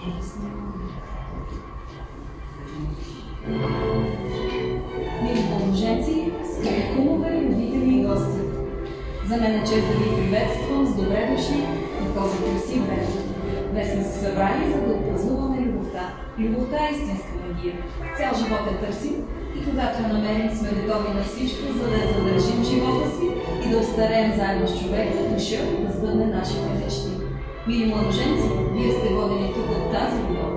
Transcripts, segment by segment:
Мили помноженци, скъпи кумове, родители и гости. За мен е чест да ви приветствам с добре дошли на този красив ден. Днес сме се събрали, за да отпразнуваме любовта. Любовта е истинска магия. Цял живот я търсим и когато я намерим, сме готови на всичко, за да я задържим в живота си и да остареем заедно с човека, дошъл да сбъдне нашите мечти. Мили младоженци, вие сте водени тук от тази любов.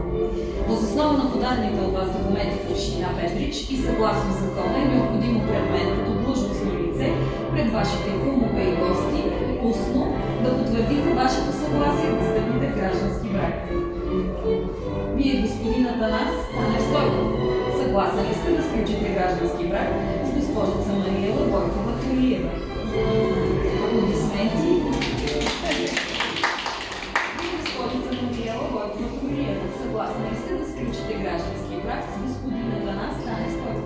Въз основа на подадените от вас документи в община Петрич и съгласно закона е необходимо пред мен като длъжностно лице пред вашите кумове и гости устно да потвърдите вашето съгласие да стъпите в граждански брак. Вие, господин Атанас Танев Стойков, съгласен ли сте да сключите граждански брак с госпожица Мариела Бойкова Крилиева? Аплодисменти. Госпожица Мариела Бойкова Крилиева, съгласен ли сте да сключите граждански брак с господин Атанас Танев Стойков?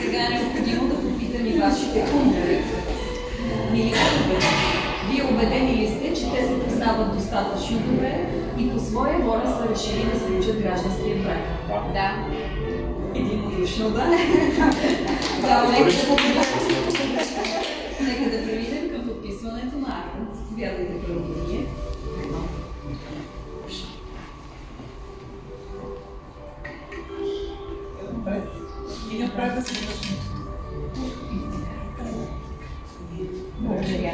Сега е необходимо да попитам и вашите кумове. Мили кумове, вие убедени ли сте, че те се познават достатъчно добре и по своя воля са решили да сключат гражданския брак? Да. Единодушно, да. Нека да преминем към подписването на акта. Заповядайте към вие. И направи да се върши. Благодаря.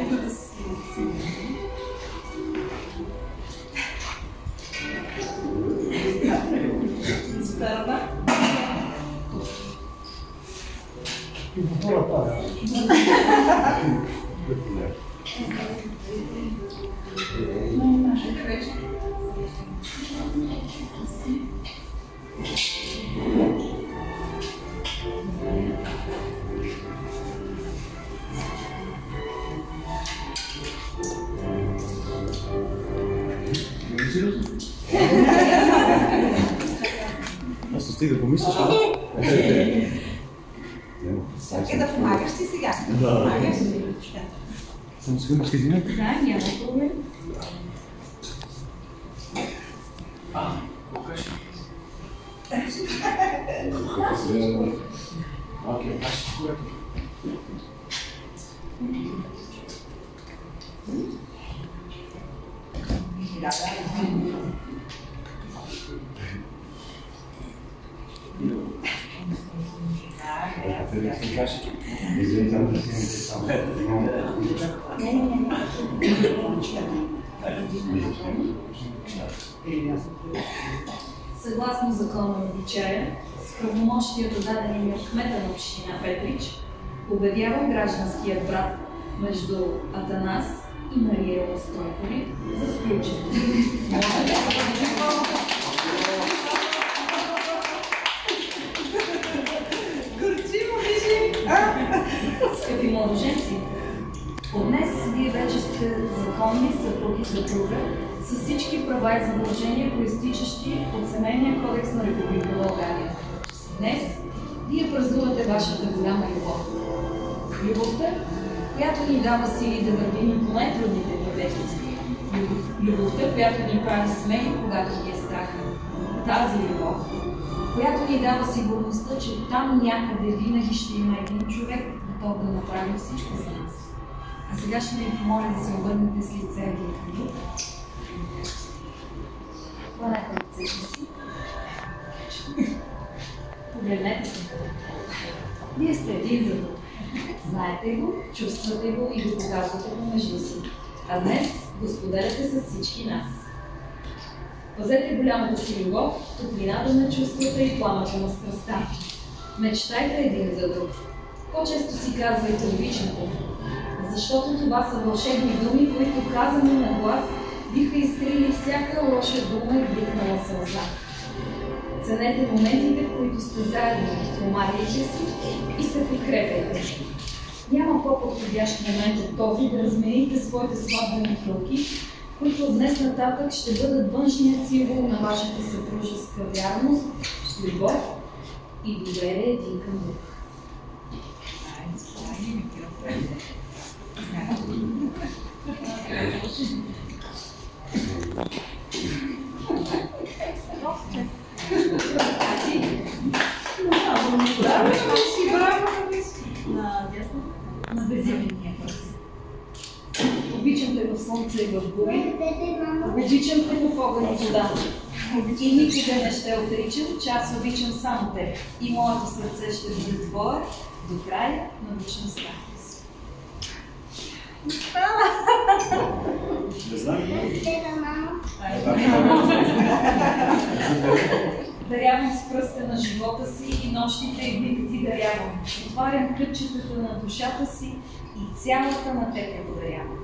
Старба. Аз стига да помислиш, Чакай да помагаш ти сега. Да. Помагаш. Само сега ще извиня. Да, няма проблем. Окей, аз ще говоря. Съгласно закона на обичая, с правомощията дадени ми от кмета на община Петрич, обявявам гражданският брак между Атанас и Мариела Стойкови за сключване. Горчиво вижи! Скъпи младоженци, от днес вие вече сте законни съпруги съпруга с всички права и задължения, произтичащи от Семейния кодекс на Република България. Днес вие празнувате вашата голяма любов. Любовта, която ни дава сили да вървим и по най-трудните пътеки. Любовта, която ни прави смели, когато ни е страх. Тази любов, която ни дава сигурността, че там някъде винаги ще има един човек, готов да направи всичко за нас. А сега ще ви помоля да се обърнете с лице към Бог. Хванете ръцете си. Погледнете се. Вие сте един за друг. Знаете го, чувствате го и го показвате помежду си. А днес го споделяте с всички нас. Пазете голямата си любов, топлината на чувствата и пламъка на страстта. Мечтайте един за друг. По-често си казвайте обичате, защото това са вълшебни думи, които казани на глас биха изтрили всяка лоша дума и вдихнала сълза. Ценете моментите, в които сте заедно, помагайте си и се подкрепяйте. Няма по-подходящ момент от този да размените своите сватбени хълки, които от днес нататък ще бъдат външният символ на вашата съпружеска вярност, любов и доверие един към друг. На безименния пръст. Обичам те в слънце и в гори. Обичам те в огън и вода. И никога не ще отричам, че аз обичам само теб. И моето сърце ще бъде твое до края на вечността. Не знам. Дарявам с пръста на живота си и нощите и дните ти дарявам. Отварям кътчетата на душата си и цялата на теб я подарявам.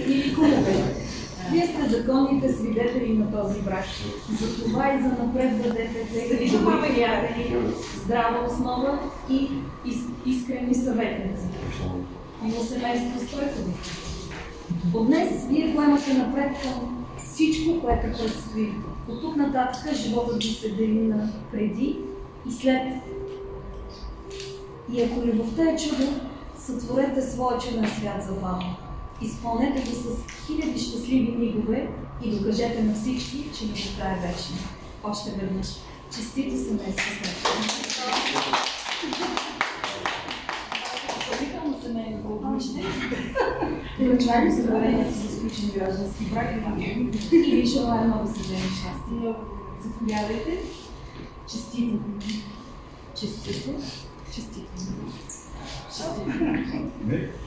Или кумове, вие сте законните свидетели на този брак. Затова и занапред бъдете всеки добри приятели, здрава основа и искрени съветници. Има семейство Стойкови. От днес вие поемате напред към всичко, което предстои. От тук нататък животът ви се дели на преди и след. И ако любовта е чудо, сътворете своя чуден свят за двама. Изпълнете го с хиляди щастливи мигове и докажете на всички, че любовта е вечна. Още веднъж. Честито семейство Стойкови. Предварително семейно положение. Поръчвали събарението за сключен граждански брак и ви желая много съжаление щастие. Заповядайте. Честито. Честито. Честито. Честито.